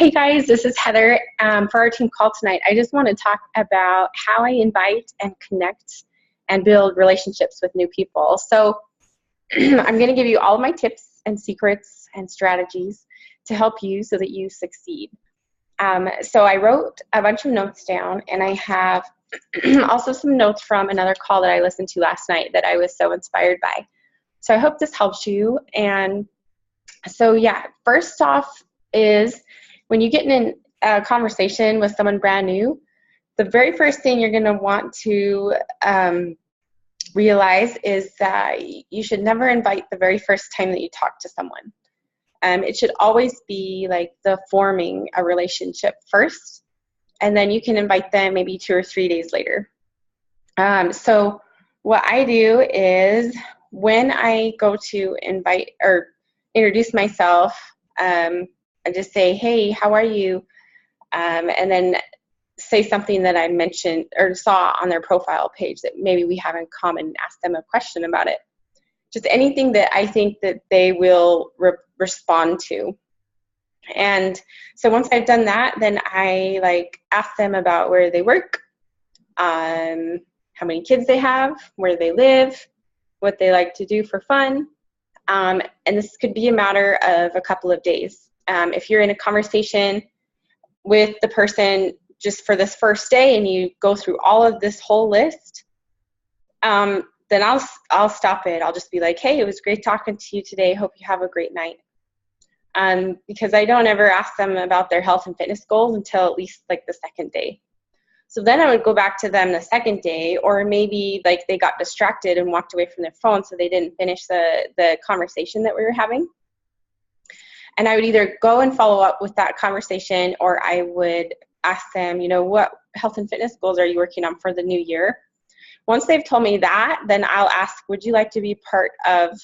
Hey guys, this is Heather. For our team call tonight, I just want to talk about how I invite and connect and build relationships with new people. So I'm going to give you all of my tips and secrets and strategies to help you so that you succeed. So I wrote a bunch of notes down, and I have also some notes from another call that I listened to last night that I was so inspired by. So I hope this helps you. And so yeah, first off is when you get in a conversation with someone brand new, the very first thing you're going to want to realize is that you should never invite the very first time that you talk to someone. It should always be like the forming a relationship first, and then you can invite them maybe 2 or 3 days later. So what I do is when I go to invite or introduce myself, I just say, hey, how are you? And then say something that I mentioned or saw on their profile page that maybe we have in common, and ask them a question about it. Just anything that I think that they will respond to. And so once I've done that, then I ask them about where they work, how many kids they have, where they live, what they like to do for fun. And this could be a matter of a couple of days. If you're in a conversation with the person just for this first day and you go through all of this whole list, then I'll stop it. I'll just be like, hey, it was great talking to you today. Hope you have a great night. Because I don't ever ask them about their health and fitness goals until at least like the second day. So then I would go back to them the second day, or maybe like they got distracted and walked away from their phone, so they didn't finish the conversation that we were having. And I would either go and follow up with that conversation, or I would ask them, what health and fitness goals are you working on for the new year? Once they've told me that, then I'll ask, would you like to be part of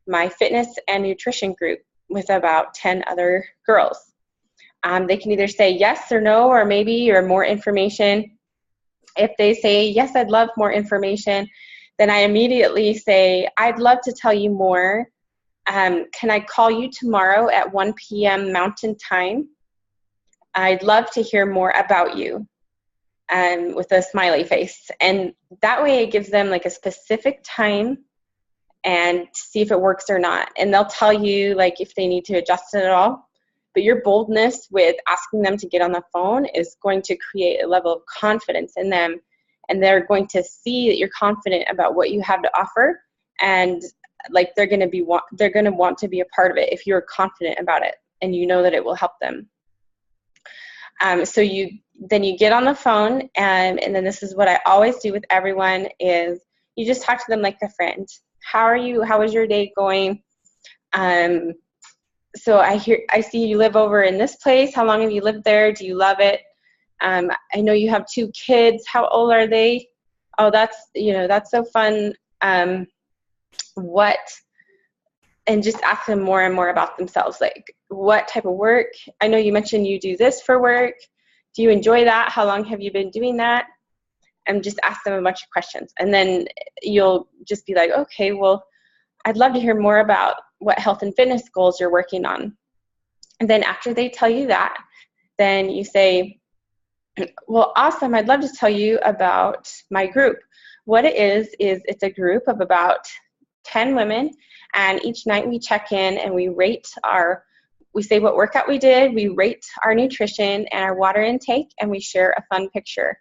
my fitness and nutrition group with about 10 other girls? They can either say yes or no, or maybe, or more information. If they say, yes, I'd love more information, then I immediately say, I'd love to tell you more. Can I call you tomorrow at 1 p.m. Mountain Time? I'd love to hear more about you, with a smiley face. And that way it gives them like a specific time and see if it works or not. And they'll tell you like if they need to adjust it at all. But your boldness with asking them to get on the phone is going to create a level of confidence in them. And they're going to see that you're confident about what you have to offer. And like they're going to want to be a part of it if you're confident about it and you know that it will help them. So you get on the phone, and then this is what I always do with everyone is you just talk to them like a friend. How are you? How is your day going? So I see you live over in this place. How long have you lived there? Do you love it? I know you have 2 kids. How old are they? Oh, that's so fun. And just ask them more and more about themselves, like what type of work. I know you mentioned you do this for work. Do you enjoy that? How long have you been doing that? And just ask them a bunch of questions. And then you'll just be like, okay, well, I'd love to hear more about what health and fitness goals you're working on. And then after they tell you that, then you say, well, awesome, I'd love to tell you about my group. What it is it's a group of about 10 women, and each night we check in and we say what workout we did, we rate our nutrition and our water intake, and we share a fun picture.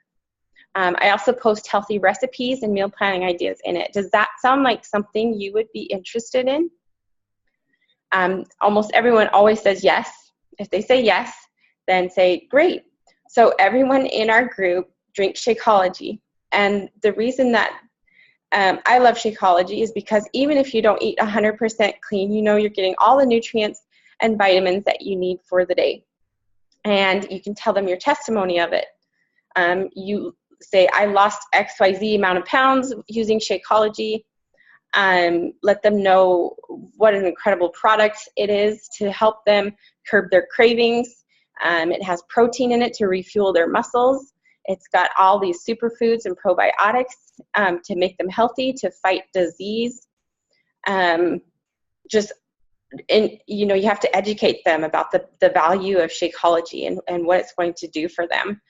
I also post healthy recipes and meal planning ideas in it. Does that sound like something you would be interested in? Almost everyone always says yes. If they say yes, then say, great. So everyone in our group drinks Shakeology. And the reason that I love Shakeology is because even if you don't eat 100% clean, you're getting all the nutrients and vitamins that you need for the day. And you can tell them your testimony of it. You say, I lost XYZ amount of pounds using Shakeology. Let them know what an incredible product it is to help them curb their cravings. It has protein in it to refuel their muscles. It's got all these superfoods and probiotics to make them healthy, to fight disease. Just and you know, you have to educate them about the value of Shakeology and what it's going to do for them,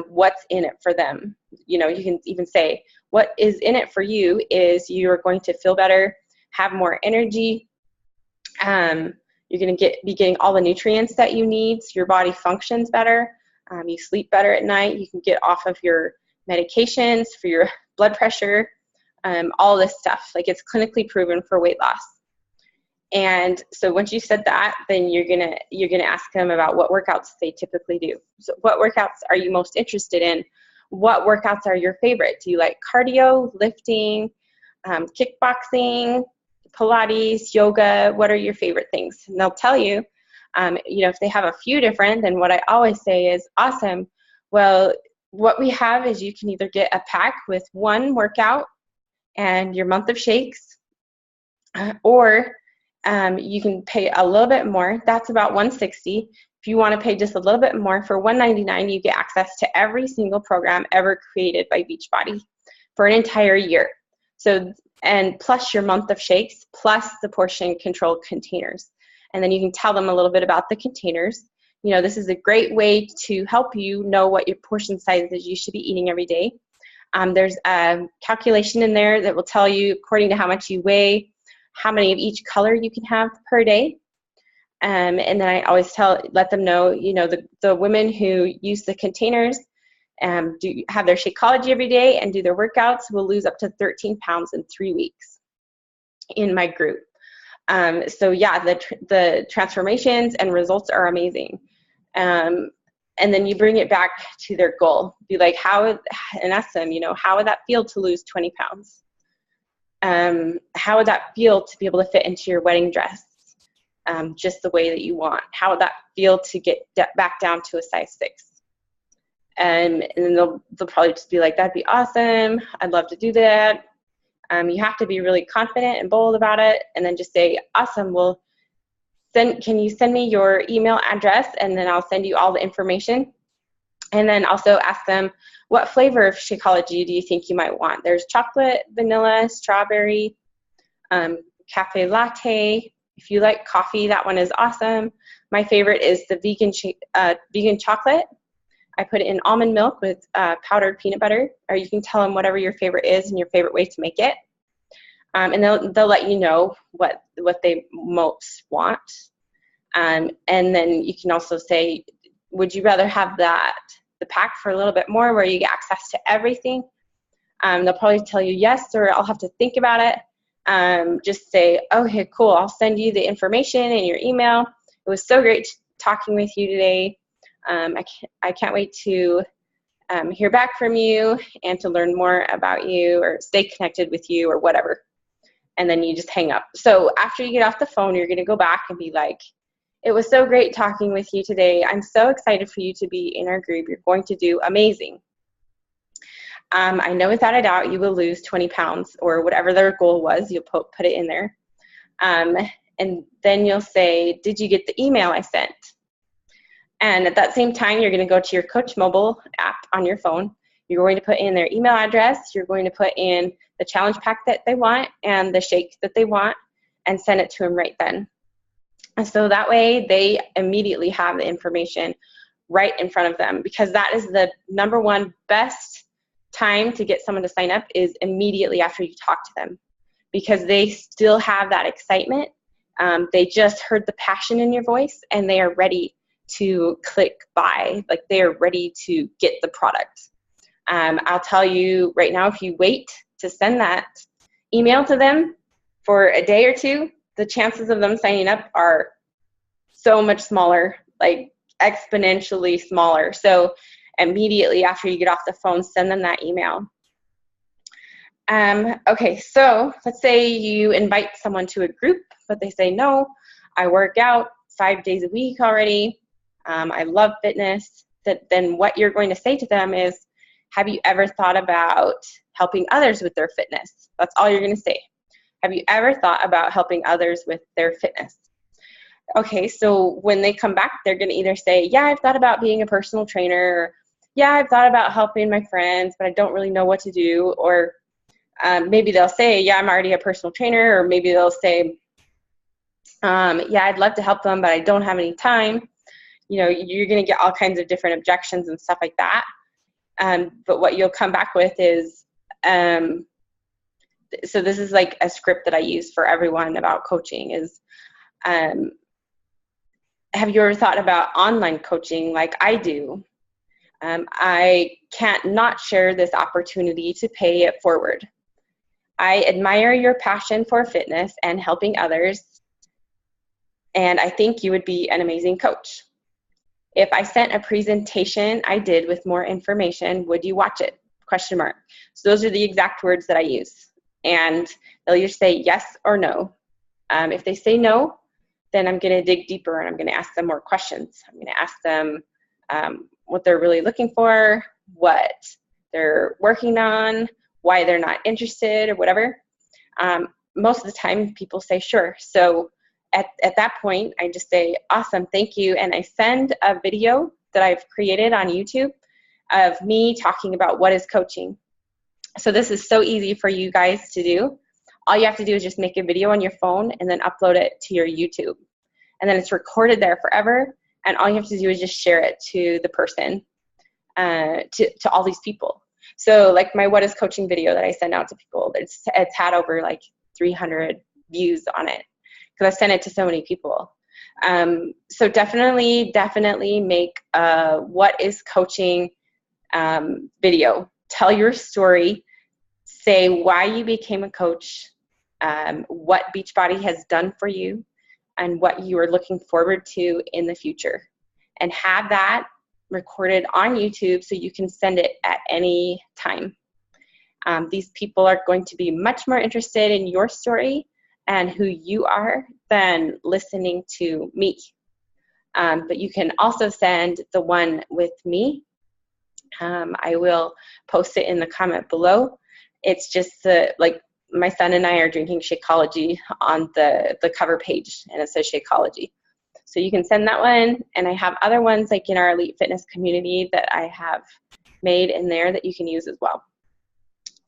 what's in it for them. You know, you can even say what is in it for you is you're going to feel better, have more energy, you're going to be getting all the nutrients that you need, so your body functions better, you sleep better at night, you can get off of your medications for your blood pressure, all this stuff. Like, it's clinically proven for weight loss. And so once you said that, then you're gonna ask them about what workouts they typically do. So what workouts are you most interested in? What workouts are your favorite? Do you like cardio, lifting, kickboxing, Pilates, yoga? What are your favorite things? And they'll tell you. You know, if they have a few different, then what I always say is, awesome. Well, what we have is you can either get a pack with one workout and your month of shakes, or you can pay a little bit more. That's about $160. If you want to pay just a little bit more, for $199, you get access to every single program ever created by Beachbody for an entire year. So, and plus your month of shakes, plus the portion control containers. And then you can tell them a little bit about the containers. You know, this is a great way to help you know what your portion sizes you should be eating every day. There's a calculation in there that will tell you, according to how much you weigh, how many of each color you can have per day. And then I always let them know, you know, the women who use the containers, have their Shakeology every day and do their workouts will lose up to 13 pounds in 3 weeks in my group. So yeah, the transformations and results are amazing. And then you bring it back to their goal. Be like, and ask them, you know, how would that feel to lose 20 pounds? How would that feel to be able to fit into your wedding dress just the way that you want? How would that feel to get back down to a size 6? And then they'll probably just be like, that'd be awesome. I'd love to do that. You have to be really confident and bold about it, and then just say, awesome, well, can you send me your email address, and then I'll send you all the information. And then also ask them, what flavor of Shakeology do you think you might want? There's chocolate, vanilla, strawberry, cafe latte. If you like coffee, that one is awesome. My favorite is the vegan chocolate. I put it in almond milk with powdered peanut butter, or you can tell them whatever your favorite is and your favorite way to make it. And they'll let you know what they most want. And then you can also say, would you rather have the pack for a little bit more where you get access to everything? They'll probably tell you yes, or I'll have to think about it. Just say, okay, cool, I'll send you the information in your email. It was so great talking with you today. I can't wait to hear back from you and to learn more about you or stay connected with you or whatever. And then you just hang up. So after you get off the phone, you're going to go back and be like, it was so great talking with you today. I'm so excited for you to be in our group. You're going to do amazing. I know without a doubt you will lose 20 pounds or whatever their goal was. You'll put it in there. And then you'll say, did you get the email I sent? And at that same time, you're going to go to your Coach Mobile app on your phone. You're going to put in their email address. You're going to put in the challenge pack that they want and the shake that they want and send it to them right then. And so that way they immediately have the information right in front of them, because that is the number one best time to get someone to sign up is immediately after you talk to them, because they still have that excitement. They just heard the passion in your voice and they are ready to click buy, like they are ready to get the product. I'll tell you right now, if you wait to send that email to them for a day or two, the chances of them signing up are so much smaller, like exponentially smaller. So immediately after you get off the phone, send them that email. Okay, so let's say you invite someone to a group, but they say, no, I work out 5 days a week already. I love fitness. Then what you're going to say to them is, have you ever thought about helping others with their fitness? That's all you're going to say. Have you ever thought about helping others with their fitness? Okay, so when they come back, they're going to either say, yeah, I've thought about being a personal trainer, or yeah, I've thought about helping my friends, but I don't really know what to do. Or maybe they'll say, yeah, I'm already a personal trainer, or maybe they'll say, Yeah, I'd love to help them, but I don't have any time. You know, you're going to get all kinds of different objections and stuff like that. But what you'll come back with is, so this is like a script that I use for everyone about coaching is, have you ever thought about online coaching like I do? I can't not share this opportunity to pay it forward. I admire your passion for fitness and helping others, and I think you would be an amazing coach. If I sent a presentation I did with more information, would you watch it? Question mark. So those are the exact words that I use. And they'll either say yes or no. If they say no, then I'm going to dig deeper and I'm going to ask them more questions. I'm going to ask them what they're really looking for, what they're working on, why they're not interested or whatever. Most of the time people say sure. So at that point, I just say, awesome, thank you. And I send a video that I've created on YouTube of me talking about what is coaching. So this is so easy for you guys to do. All you have to do is just make a video on your phone and then upload it to your YouTube. And then it's recorded there forever. And all you have to do is just share it to the person, to all these people. So like my What is Coaching video that I send out to people, it's had over like 300 views on it because I've sent it to so many people. So definitely make a What is Coaching video. Tell your story. Say why you became a coach, what Beachbody has done for you, and what you are looking forward to in the future. And have that recorded on YouTube so you can send it at any time. These people are going to be much more interested in your story and who you are than listening to me. But you can also send the one with me. I will post it in the comment below. It's just like my son and I are drinking Shakeology on the cover page, and it says Shakeology. So you can send that one, and I have other ones like in our Elite Fitness community that I have made in there that you can use as well.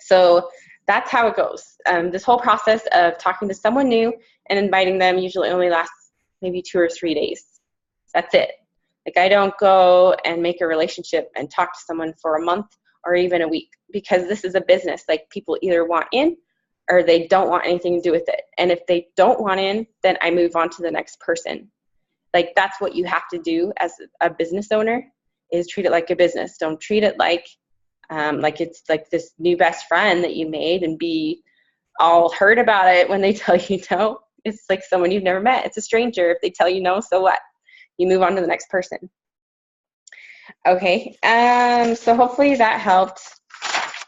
So that's how it goes. This whole process of talking to someone new and inviting them usually only lasts maybe 2 or 3 days. That's it. Like I don't go and make a relationship and talk to someone for a month or even a week, because this is a business. Like people either want in or they don't want anything to do with it. And if they don't want in, then I move on to the next person. Like that's what you have to do as a business owner, is treat it like a business. Don't treat it like it's like this new best friend that you made and be all hurt about it when they tell you no. It's like someone you've never met. It's a stranger. If they tell you no, so what? You move on to the next person. Okay, so hopefully that helped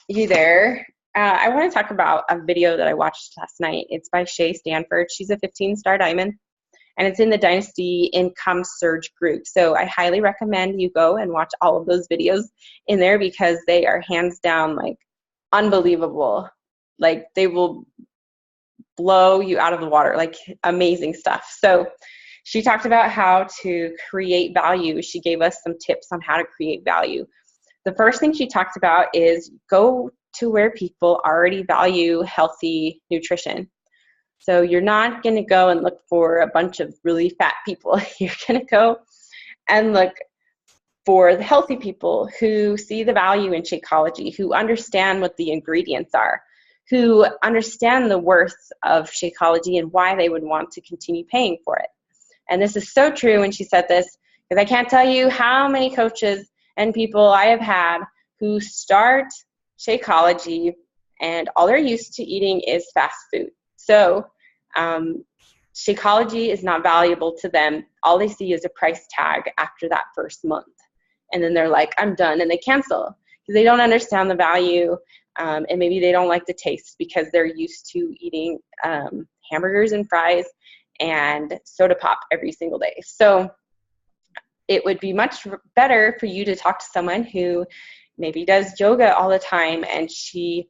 you there. I want to talk about a video that I watched last night. It's by Shay Stanford. She's a 15-star diamond, and it's in the Dynasty Income Surge group. So I highly recommend you go and watch all of those videos in there, because they are hands down like unbelievable. Like they will blow you out of the water, like amazing stuff. So she talked about how to create value. She gave us some tips on how to create value. The first thing she talked about is go to where people already value healthy nutrition. So you're not going to go and look for a bunch of really fat people. You're going to go and look for the healthy people who see the value in Shakeology, who understand what the ingredients are, who understand the worth of Shakeology and why they would want to continue paying for it. And this is so true when she said this, because I can't tell you how many coaches and people I have had who start Shakeology and all they're used to eating is fast food. So Shakeology is not valuable to them. All they see is a price tag after that first month. And then they're like, I'm done, and they cancel because they don't understand the value, and maybe they don't like the taste because they're used to eating hamburgers and fries and soda pop every single day. So it would be much better for you to talk to someone who maybe does yoga all the time and she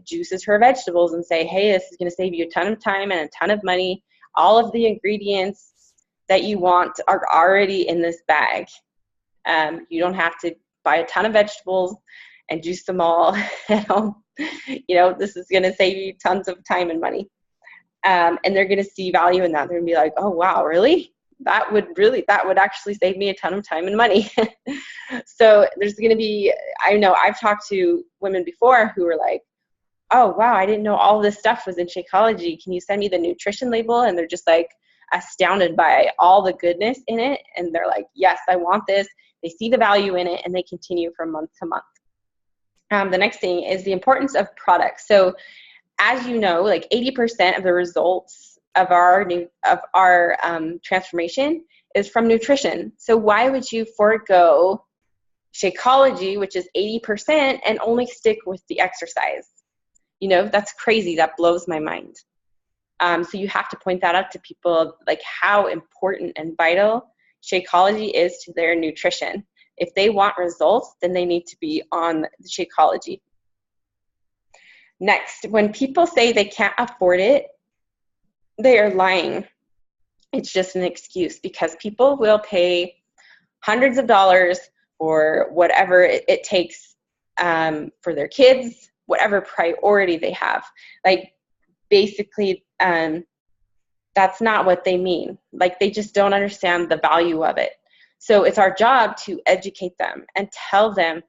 juices her vegetables, and say, hey, this is going to save you a ton of time and a ton of money. All of the ingredients that you want are already in this bag. You don't have to buy a ton of vegetables and juice them all. You know, this is going to save you tons of time and money. And they're going to see value in that. They're going to be like, oh, wow, really? That would actually save me a ton of time and money. So there's going to be, I know I've talked to women before who were like, oh, wow, I didn't know all this stuff was in Shakeology. Can you send me the nutrition label? And they're just like astounded by all the goodness in it. And they're like, yes, I want this. They see the value in it, and they continue from month to month. The next thing is the importance of products. So as you know, like 80% of the results of our transformation is from nutrition. So why would you forego Shakeology, which is 80%, and only stick with the exercise? You know, that's crazy. That blows my mind. So you have to point that out to people, like how important and vital Shakeology is to their nutrition. If they want results, then they need to be on the Shakeology. Next, when people say they can't afford it, they are lying. It's just an excuse, because people will pay hundreds of dollars or whatever it takes for their kids, whatever priority they have. Like, basically, that's not what they mean. Like, they just don't understand the value of it. So it's our job to educate them and tell them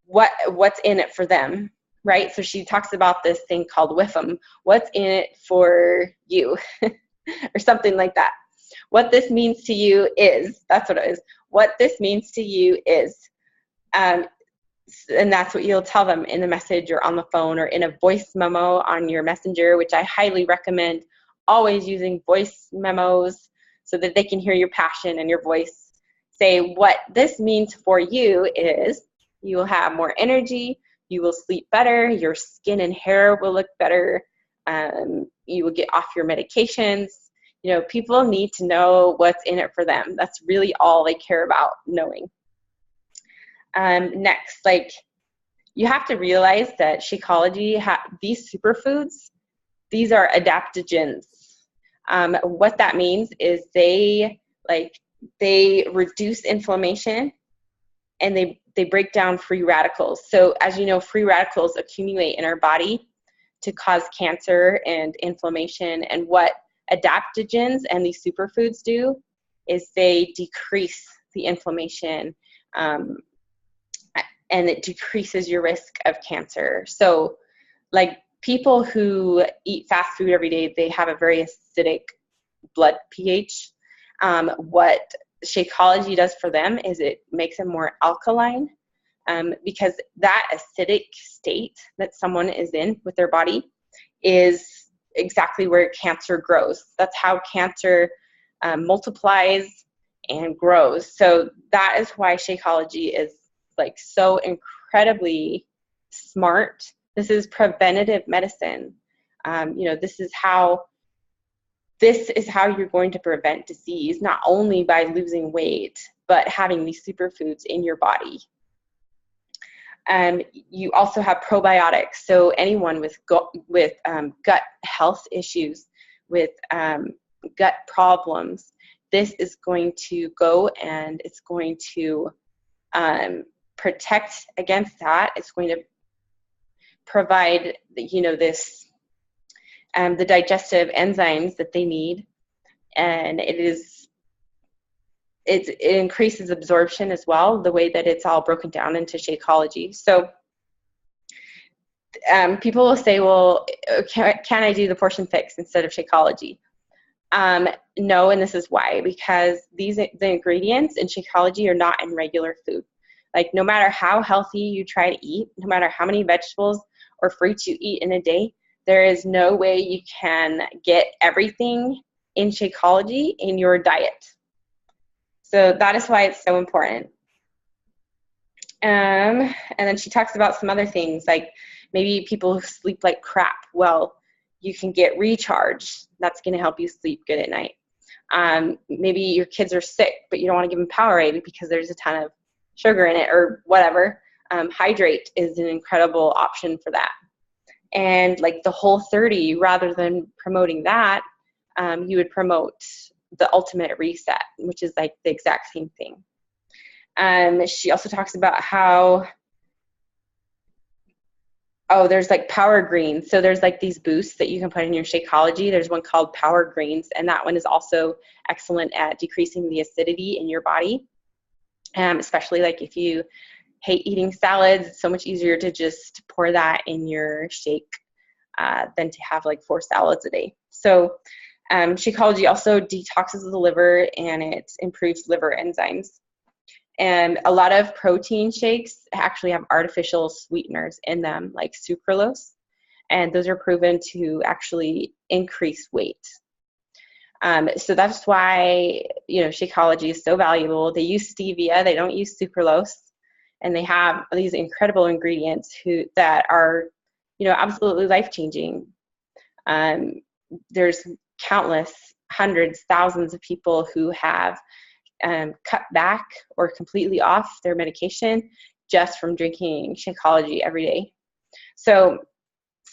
what's in it for them, right? So she talks about this thing called WIFM. What's in it for you? Or something like that. What this means to you is, that's what it is. What this means to you is, and that's what you'll tell them in the message or on the phone or in a voice memo on your messenger, which I highly recommend always using voice memos so that they can hear your passion and your voice. Say, what this means for you is you will have more energy, you will sleep better, your skin and hair will look better, you will get off your medications. You know, people need to know what's in it for them. That's really all they care about knowing. Next, like, you have to realize that Shakeology, these superfoods, these are adaptogens. What that means is they reduce inflammation, and they break down free radicals. So as you know, free radicals accumulate in our body to cause cancer and inflammation. And what adaptogens and these superfoods do is they decrease the inflammation, and it decreases your risk of cancer. So, like, people who eat fast food every day, they have a very acidic blood pH. What Shakeology does for them is it makes them more alkaline, because that acidic state that someone is in with their body is exactly where cancer grows. That's how cancer multiplies and grows. So that is why Shakeology is like so incredibly smart. This is preventative medicine. This is how you're going to prevent disease, not only by losing weight, but having these superfoods in your body. You also have probiotics. So anyone with gut health issues, with gut problems, this is going to go and it's going to protect against that. It's going to provide, the digestive enzymes that they need, and it increases absorption as well, the way that it's all broken down into Shakeology. So people will say, well, can I do the portion fix instead of Shakeology? No, and this is why, because the ingredients in Shakeology are not in regular food. Like, no matter how healthy you try to eat, no matter how many vegetables or fruits you eat in a day, there is no way you can get everything in Shakeology in your diet. So that is why it's so important. And then she talks about some other things, like maybe people who sleep like crap. Well, you can get recharge. That's going to help you sleep good at night. Maybe your kids are sick, but you don't want to give them Powerade because there's a ton of sugar in it or whatever. Hydrate is an incredible option for that. And like the Whole30, rather than promoting that, you would promote the Ultimate Reset, which is like the exact same thing. She also talks about how Oh, there's like Power Greens. So there's like these boosts that you can put in your Shakeology. There's one called Power Greens, and that one is also excellent at decreasing the acidity in your body. Especially like if you hate eating salads, it's so much easier to just pour that in your shake than to have like 4 salads a day. So Shakeology also detoxes the liver and it improves liver enzymes. And a lot of protein shakes actually have artificial sweeteners in them, like sucralose, and those are proven to actually increase weight. So that's why, Shakeology is so valuable. They use stevia, they don't use sucralose, and they have these incredible ingredients that are, absolutely life-changing. There's countless, hundreds, thousands of people who have cut back or completely off their medication just from drinking Shakeology every day. So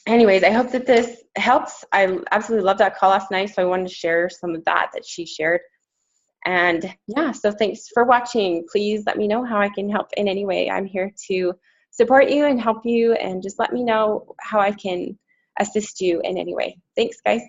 anyways, I hope that this helps. I absolutely loved that call last night, so I wanted to share some of that she shared. And yeah, so thanks for watching. Please let me know how I can help in any way. I'm here to support you and help you, and just let me know how I can assist you in any way. Thanks, guys.